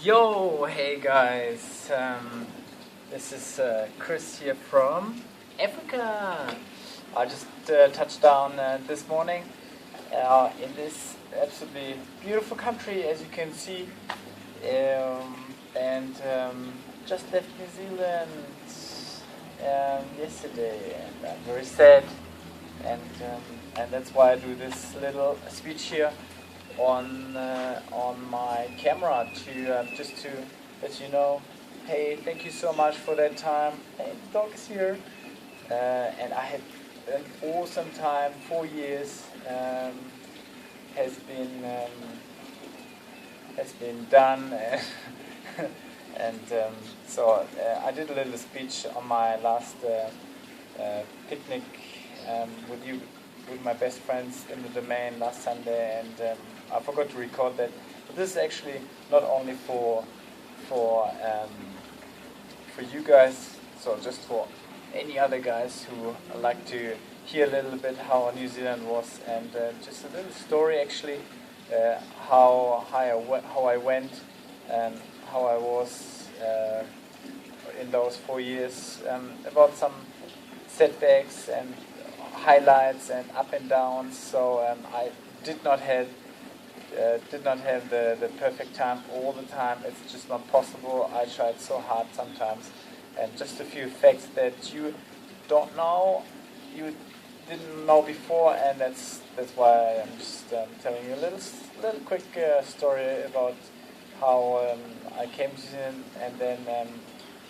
Yo, hey guys, this is Chris here from Africa. I just touched down this morning in this absolutely beautiful country, as you can see, and just left New Zealand yesterday, and I'm very sad, and that's why I do this little speech here on my camera to just to let you know, hey, thank you so much for that time. Hey, the dog is here, and I had an awesome time. 4 years has been done, and so I did a little speech on my last picnic with my best friends in the domain last Sunday, and I forgot to record that. But this is actually not only for you guys, so just for any other guys who like to hear a little bit how New Zealand was, and just a little story actually, how I went and how I was in those 4 years, about some setbacks and highlights and up and downs. So I did not have the perfect time all the time. It's just not possible. I tried so hard sometimes, and just a few facts that you don't know, you didn't know before, and that's why I'm just telling you a little quick story about how I came to Zealand, and then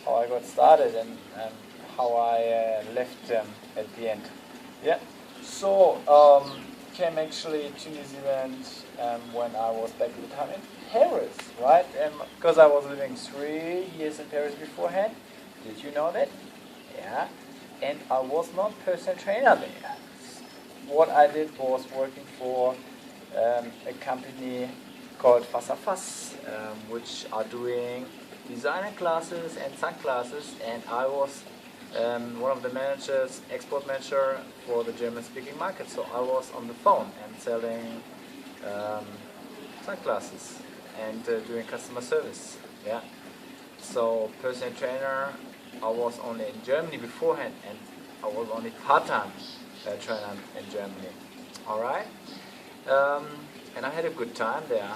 how I got started, and how I left at the end. Yeah, so came actually to New Zealand when I was back at the time in Paris, right? Because I was living 3 years in Paris beforehand. Did you know that? Yeah. And I was not personal trainer there. What I did was working for a company called Fasafas, which are doing designer classes and sunglasses, and I was one of the managers, export manager for the German-speaking market. So I was on the phone and selling sunglasses and doing customer service. Yeah. So personal trainer, I was only in Germany beforehand, and I was only part-time trainer in Germany. All right. And I had a good time there.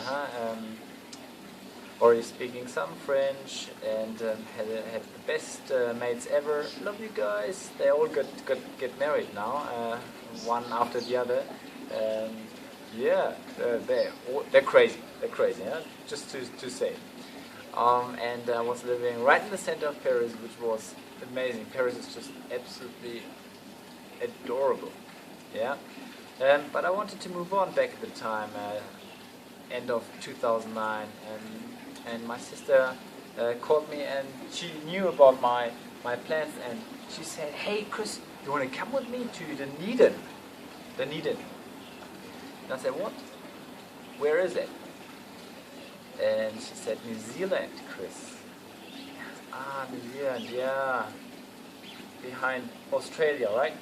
Already speaking some French, and had the best mates ever. Love you guys. They all get married now, one after the other. Yeah, they're crazy. They're crazy. Yeah? Just to say. And I was living right in the center of Paris, which was amazing. Paris is just absolutely adorable. Yeah. But I wanted to move on back at the time, end of 2009, and my sister called me, and she knew about my plans, and she said, "Hey Chris, you want to come with me to the Dunedin?" And I said, "What? Where is it?" And she said, "New Zealand, Chris." Ah, New Zealand, yeah, behind Australia, right?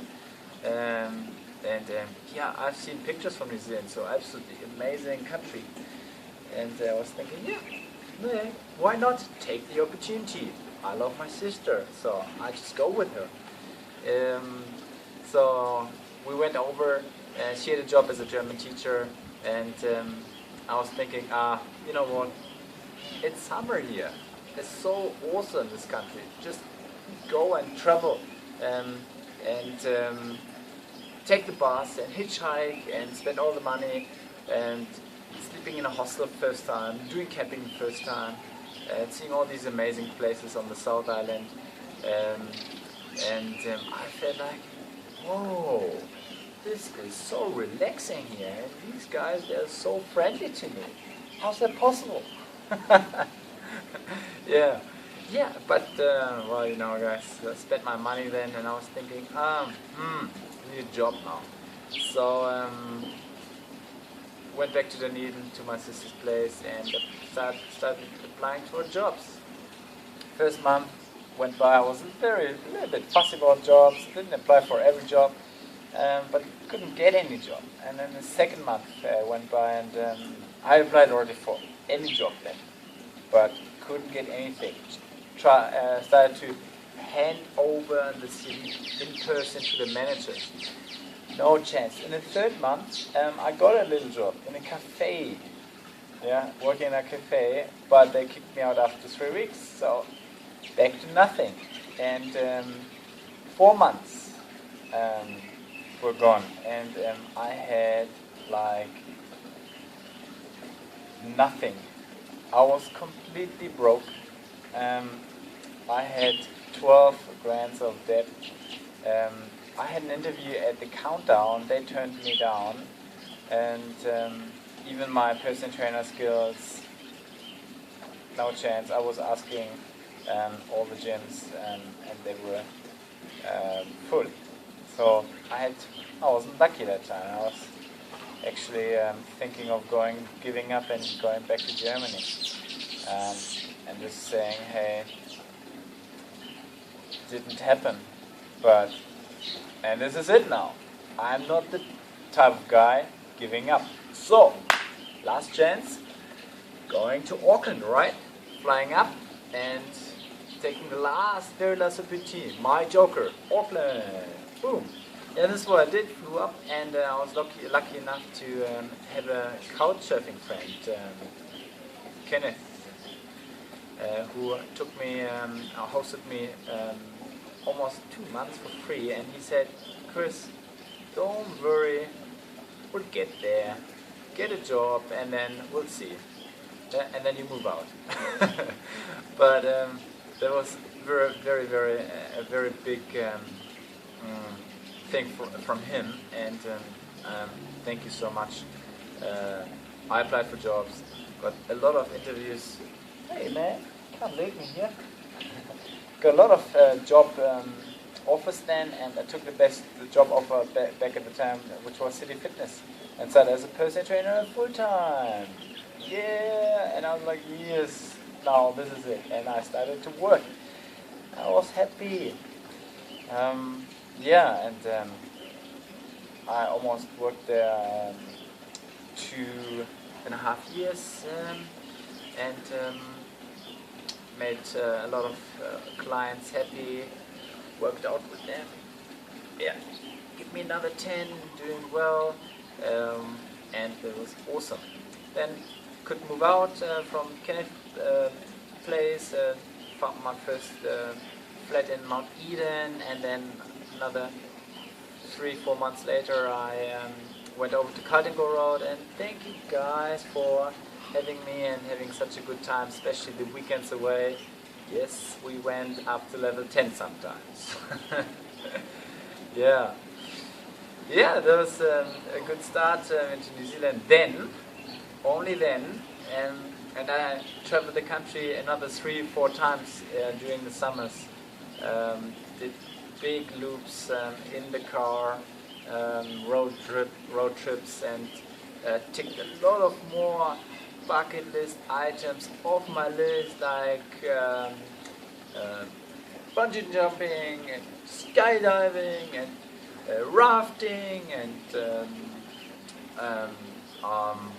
Yeah, I've seen pictures from New Zealand, so absolutely amazing country. And I was thinking, yeah, why not take the opportunity? I love my sister, so I just go with her. So we went over, and she had a job as a German teacher, and I was thinking, you know what? It's summer here. It's so awesome, this country. Just go and travel, and take the bus and hitchhike and spend all the money, and sleeping in a hostel first time, doing camping the first time, and seeing all these amazing places on the South Island, and I felt like, whoa, this is so relaxing here, and these guys, they're so friendly to me. How's that possible? Yeah, but well, you know, guys, I spent my money then, and I was thinking, I need a job now. So went back to Dunedin, to my sister's place, and started applying for jobs. First month went by, I was a little bit fussy about jobs, didn't apply for every job, but couldn't get any job. And then the second month went by, and I applied already for any job then. but couldn't get anything. Started to hand over the CV in person to the managers. No chance. In the third month, I got a little job in a cafe. Yeah, working in a cafe, but they kicked me out after 3 weeks. So back to nothing. And 4 months were gone, and I had like nothing. I was completely broke. I had 12 grand of debt. I had an interview at the Countdown. They turned me down, and even my personal trainer skills, no chance. I was asking all the gyms, and they were full. So I wasn't lucky that time. I was actually thinking of giving up and going back to Germany, and just saying, hey, it didn't happen. And this is it now. I'm not the type of guy giving up. So, last chance, going to Auckland, right? Flying up and taking the very last opportunity. My joker, Auckland. Boom. Yeah, this is what I did. Flew up, and I was lucky enough to have a couch surfing friend, Kenneth, who hosted me almost 2 months for free, and he said, Chris, don't worry, we'll get there, get a job, and then we'll see, and then you move out. But that was a very big thing from him, and thank you so much. I applied for jobs, got a lot of interviews. Hey man, come leave me here. Got a lot of job offers then, and I took the job offer back at the time, which was City Fitness, and started as a personal trainer full time. Yeah, and I was like, yes, now this is it, and I started to work. I was happy. Yeah, and I almost worked there 2.5 years, and made a lot of clients happy, worked out with them. Yeah, give me another 10, doing well, and it was awesome. Then could move out from Kenneth's place, found my first flat in Mount Eden, and then another 3-4 months later I went over to Caldingo Road, and thank you guys for having me and having such a good time, especially the weekends away. Yes, we went up to level 10 sometimes. Yeah, that was a good start into New Zealand. Then, only then, and I traveled the country another 3-4 times during the summers. Did big loops in the car, road trips, and ticked a lot of more bucket list items off my list, like bungee jumping and skydiving and rafting and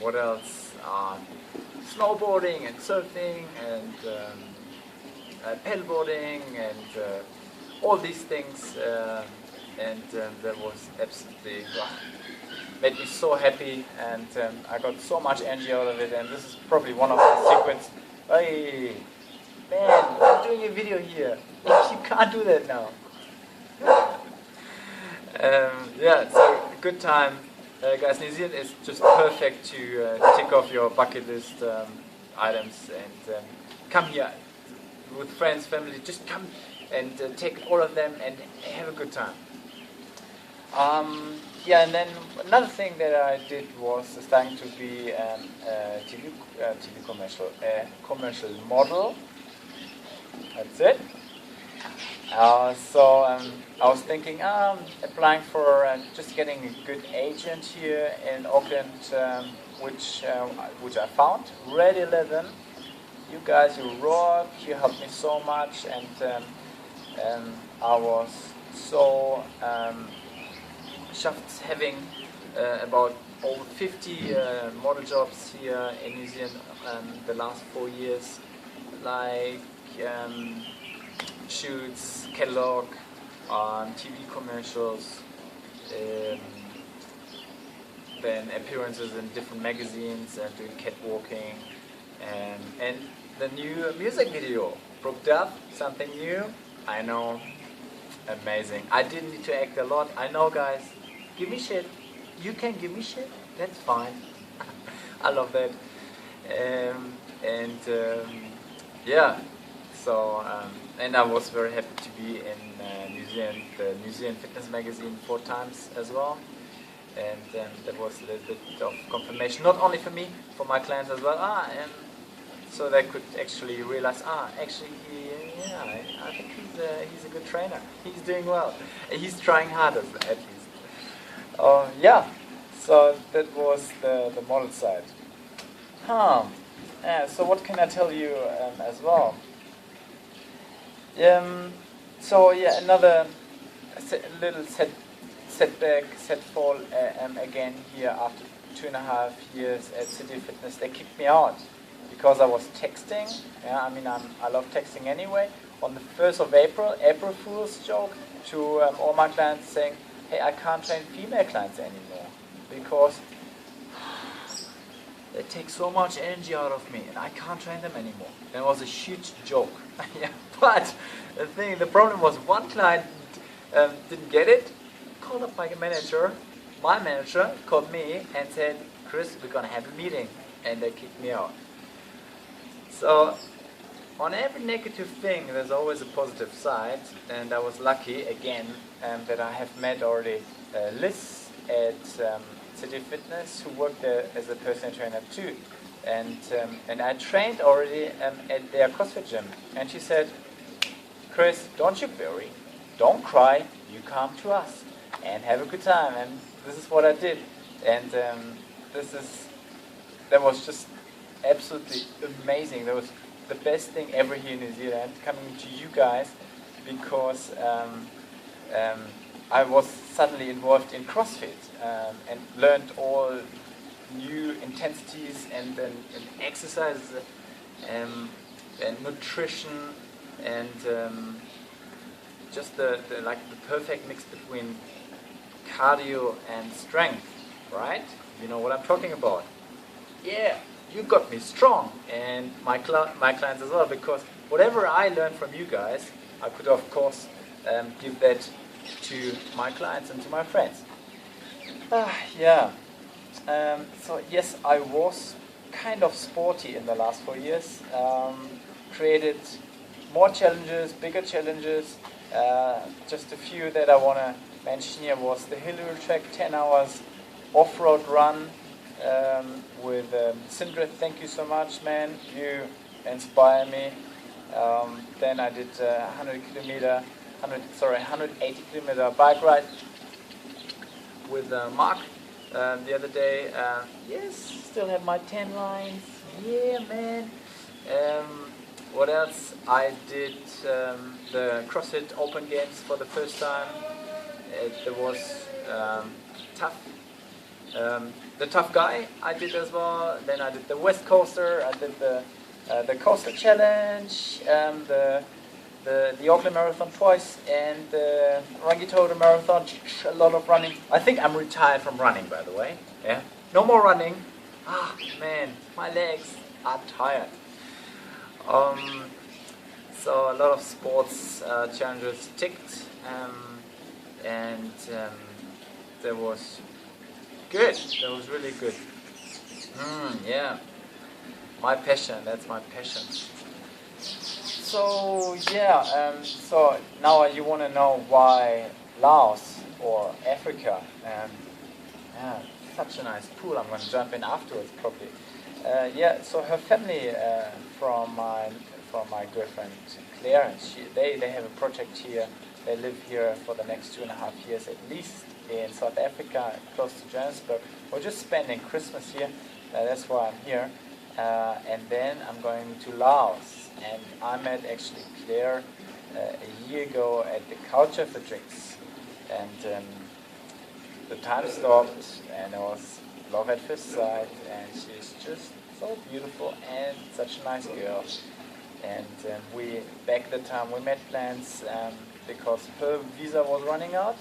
what else? Snowboarding and surfing and paddleboarding and all these things, and that was absolutely made me so happy, and I got so much energy out of it. And this is probably one of the secrets. Hey, man, I'm doing a video here. You can't do that now. Yeah, so good time. Guys, New Zealand is just perfect to tick off your bucket list items, and come here with friends, family. Just come and take all of them and have a good time. Yeah, and then another thing that I did was starting to be a TV commercial model. That's it. So I was thinking, applying for just getting a good agent here in Auckland, which I found. Red 11. You guys, you rock. You helped me so much, and I was so chuffed having about over 50 model jobs here in New Zealand the last 4 years. like shoots, catalog, TV commercials, um, then appearances in different magazines and doing catwalking, and the new music video, Brooked Up, something new. I know, amazing. I didn't need to act a lot. I know, guys. Give me shit. You can give me shit. That's fine. I love that. Yeah. So and I was very happy to be in New Zealand, the New Zealand Fitness Magazine 4 times as well. And that was a little bit of confirmation, not only for me, for my clients as well. And so they could actually realize, actually, I think he's a good trainer. He's doing well. He's trying hard at least. Yeah. So that was the model side. So what can I tell you as well? So yeah, another little setfall again here after 2.5 years at City Fitness. They kicked me out because I was texting. Yeah, I mean I love texting anyway. On the 1st of April, April Fool's joke to all my clients saying, hey, I can't train female clients anymore because they take so much energy out of me and I can't train them anymore. That was a huge joke. Yeah, but the problem was one client didn't get it, called up my manager called me and said, Chris, we're going to have a meeting, and they kicked me out. So on every negative thing there's always a positive side, and I was lucky again that I have met already Liz at City Fitness, who worked there as a personal trainer too, and I trained already at their CrossFit gym, and she said, Chris, don't you worry, don't cry, you come to us and have a good time. And this is what I did, and that was just absolutely amazing. That was the best thing ever here in New Zealand, coming to you guys, because I was suddenly involved in CrossFit and learned all new intensities and exercises and nutrition and just the perfect mix between cardio and strength, right? You know what I'm talking about. Yeah, you got me strong, and my clients as well, because whatever I learned from you guys, I could of course give that to my clients and to my friends. Yeah. So yes, I was kind of sporty in the last 4 years. Created more challenges, bigger challenges. Just a few that I want to mention here was the Hillary Track 10 hours off-road run with Sindre. Thank you so much, man. You inspire me. Then I did 180 kilometer bike ride with Mark the other day. Yes, still have my 10 lines. Yeah, man. What else? I did the CrossFit Open Games for the first time. It was tough. The Tough Guy I did as well. Then I did the West Coaster. I did the Coaster Challenge, the Auckland Marathon twice, and the Rangitoto Marathon. A lot of running. I think I'm retired from running, by the way. Yeah, no more running. Man, my legs are tired. So a lot of sports challenges ticked, and that was good. That was really good. Yeah, my passion. That's my passion. So yeah. So now you want to know why Laos or Africa? Yeah, such a nice pool. I'm going to jump in afterwards, probably. Yeah. So her family from my girlfriend Claire, and they have a project here. They live here for the next 2.5 years at least in South Africa, close to Johannesburg. We're just spending Christmas here. That's why I'm here. And then I'm going to Laos. And I met actually Claire a year ago at the Culture for Drinks. And the time stopped, and it was love at first sight. And she's just so beautiful and such a nice girl. And we back the time we made plans because her visa was running out.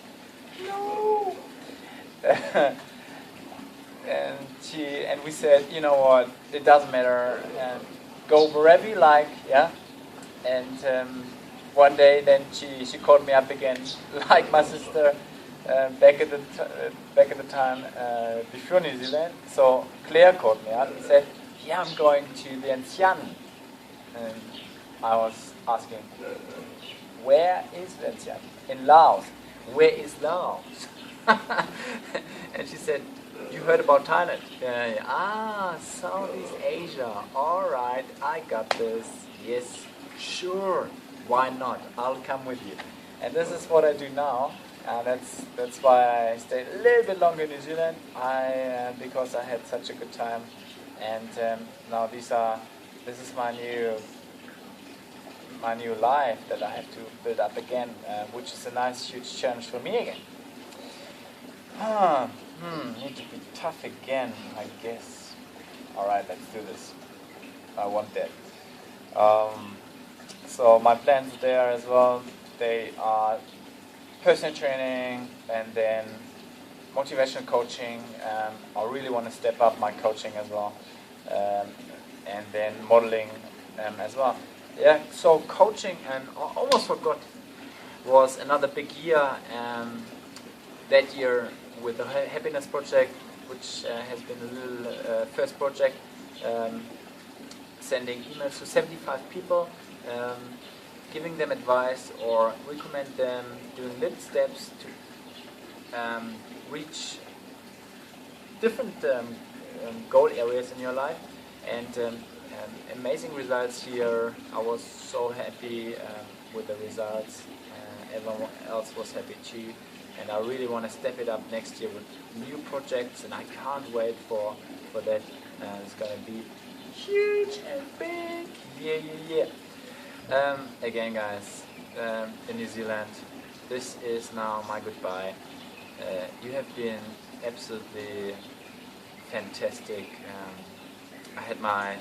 No. And we said, you know what, it doesn't matter, go wherever you like, yeah. And one day then she called me up again, like my sister back at the time before New Zealand. So Claire called me up and said, yeah, I'm going to Vientiane. And I was asking, where is Vientiane? In Laos. Where is Laos? And she said, you heard about Thailand? Southeast Asia. All right, I got this. Yes, sure. Why not? I'll come with you. And this is what I do now. That's why I stayed a little bit longer in New Zealand. Because I had such a good time. And now this is my new life that I have to build up again, which is a nice huge challenge for me again. Need to be tough again, I guess. Alright, let's do this. I want that. So my plans there as well, they are personal training and then motivational coaching. I really want to step up my coaching as well. And then modeling as well. Yeah, so coaching, and I almost forgot, was another big year that year with the Happiness Project, which has been a little first project, sending emails to 75 people, giving them advice or recommend them, doing little steps to reach different goal areas in your life, and amazing results here. I was so happy with the results. Everyone else was happy too. And I really want to step it up next year with new projects, and I can't wait for that. It's going to be huge and big. Yeah. Again, guys, in New Zealand, this is now my goodbye. You have been absolutely fantastic. I had my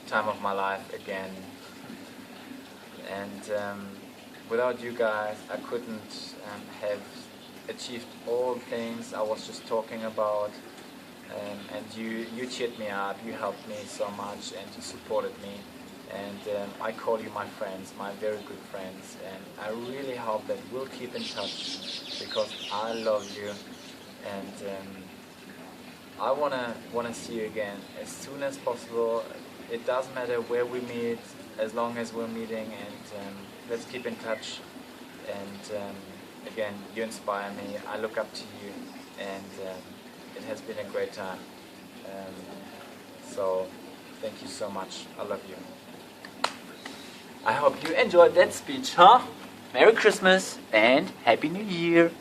time of my life again, and without you guys, I couldn't have achieved all things I was just talking about. And you cheered me up, you helped me so much, and you supported me. And I call you my friends, my very good friends. And I really hope that we'll keep in touch, because I love you. And I wanna see you again as soon as possible. It doesn't matter where we meet, as long as we're meeting, and let's keep in touch. And again, you inspire me, I look up to you, and it has been a great time. So thank you so much, I love you. I hope you enjoyed that speech, huh? Merry Christmas and Happy New Year!